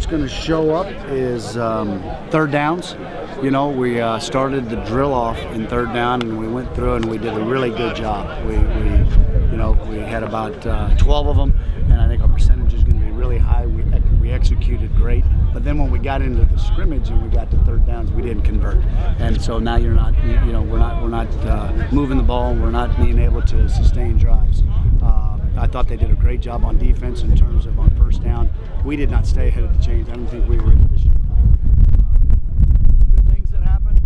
What's going to show up is third downs. You know, we started the drill off in third down, and we went through and we did a really good job. We had about 12 of them, and I think our percentage is going to be really high. We executed great, but then when we got into the scrimmage and we got to third downs, we didn't convert. And so now we're not moving the ball, and we're not being able to sustain drives. I thought they did a great job on defense in terms of on first down. We did not stay ahead of the chains. I don't think we were efficient enough. Good things that happened.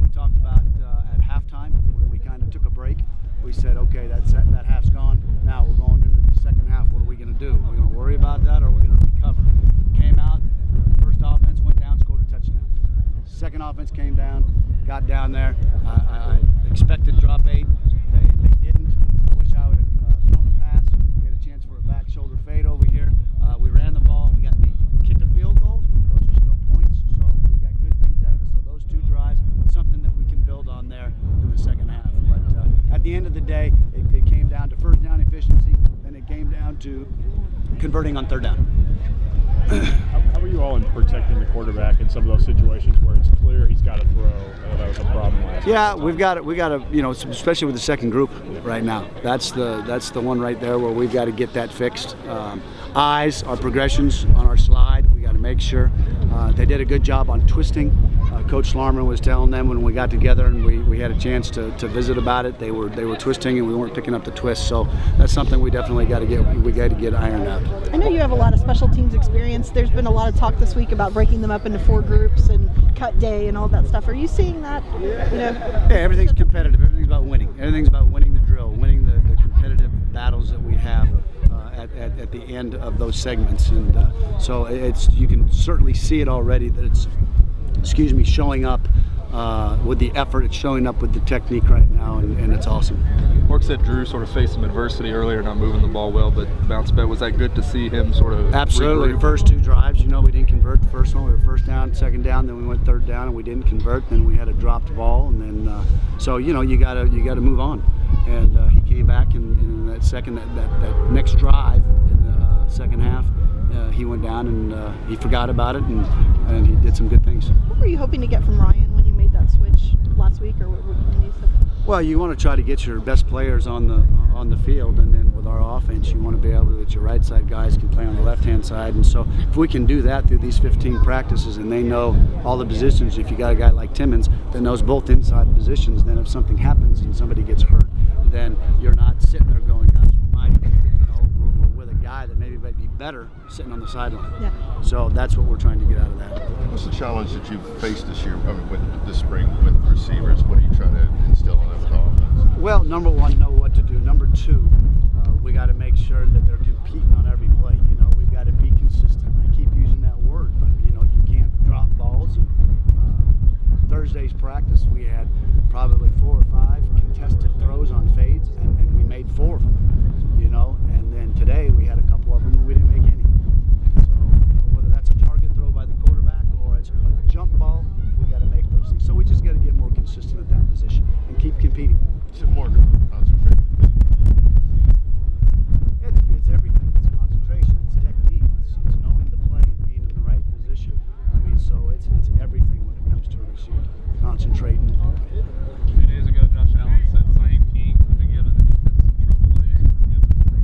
We talked about at halftime when we kind of took a break. We said, okay, that half's gone. Now we're going into the second half. What are we going to do? Are we going to worry about that, or are we going to recover? Came out. First offense went down, scored a touchdown. Second offense came down, got down there. I expected drop 8. They didn't. I wish I would have thrown a pass. We had a chance for a back shoulder fade over here. We ran the ball and we got beat. Kicked a field goal. Those are still points, so we got good things out of it. So those 2 drives, something that we can build on there in the second half. But at the end of the day, it came down to first down efficiency, and it came down to converting on third down. How are you all in protecting the quarterback in some of those situations where it's clear he's got to throw? That was a problem last Yeah, time. we got to, especially with the second group right now. That's the one right there where we've got to get that fixed. Eyes, our progressions on our slide, we got to make sure. They did a good job on twisting. Coach Larman was telling them when we got together and we had a chance to visit about it. They were twisting and we weren't picking up the twist. So that's something we definitely got to get ironed out. I know you have a lot of special teams experience. There's been a lot of talk this week about breaking them up into 4 groups and cut day and all that stuff. Are you seeing that? Yeah, everything's competitive. Everything's about winning. Everything's about winning the drill, winning the competitive battles that we have at the end of those segments. And so you can certainly see it already that it's showing up with the effort. It's showing up with the technique right now, and it's awesome. Mark said Drew sort of faced some adversity earlier, not moving the ball well, but bounced back. Was that good to see him sort of Absolutely. regroup? First 2 drives, we didn't convert the first one. We were first down, second down, then we went third down, and we didn't convert. Then we had a dropped ball, and then so you gotta move on. And he came back in that next drive in the second half. He went down and he forgot about it, and he did some good things. What were you hoping to get from Ryan when you made that switch last week, or what you said? Well, you want to try to get your best players on the field, and then with our offense, you want to be able to that your right side guys can play on the left-hand side. And so if we can do that through these 15 practices, and they know all the positions, if you got a guy like Timmons that knows both inside positions, then if something happens and somebody gets hurt, then you're not sitting there going, gosh almighty, we're with a guy that maybe might be better sitting on the sideline. Yeah. So that's what we're trying to get out of that. What's the challenge that you've faced this year, with this spring with receivers? What are you trying to instill in them with offense? Well, number 1, know what to do. Number 2, we got to make sure that they're competing on every play. We've got to be consistent. I keep using that word, but you can't drop balls. Thursday's practice, we had probably 4 or 5 contested throws on fades, and we made 4 of them. And then today we had a couple of them and we didn't make any. And so, whether that's a target throw by the quarterback or it's a jump ball, we got to make those things. So we just got to get more consistent at that position and keep competing. Is it more concentration? It's everything. It's concentration. It's technique. It's knowing the play and being in the right position. So it's everything when it comes to a receiver. Concentrating. 2 days ago, Josh Allen said Zion King could be given the defensive trouble. What do you think of him?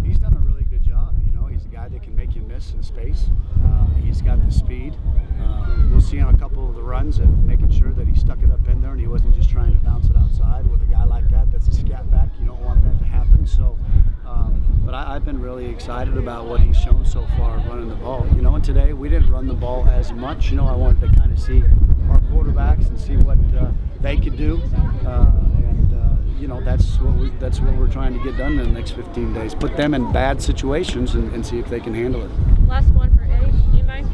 He's done a really good job. He's a guy that can make you miss in space. He's got the speed. We'll see on a couple of the runs of making sure that he stuck it up in there and he wasn't just trying to bounce it outside. With a guy like that's a scat back. You don't want that to happen. So, but I've been really excited about what he's shown so far running the ball. And today we didn't run the ball as much. I wanted to kind of see our quarterbacks and see what they could do. That's what we're trying to get done in the next 15 days. Put them in bad situations and see if they can handle it. Last one for Eddie. Anybody?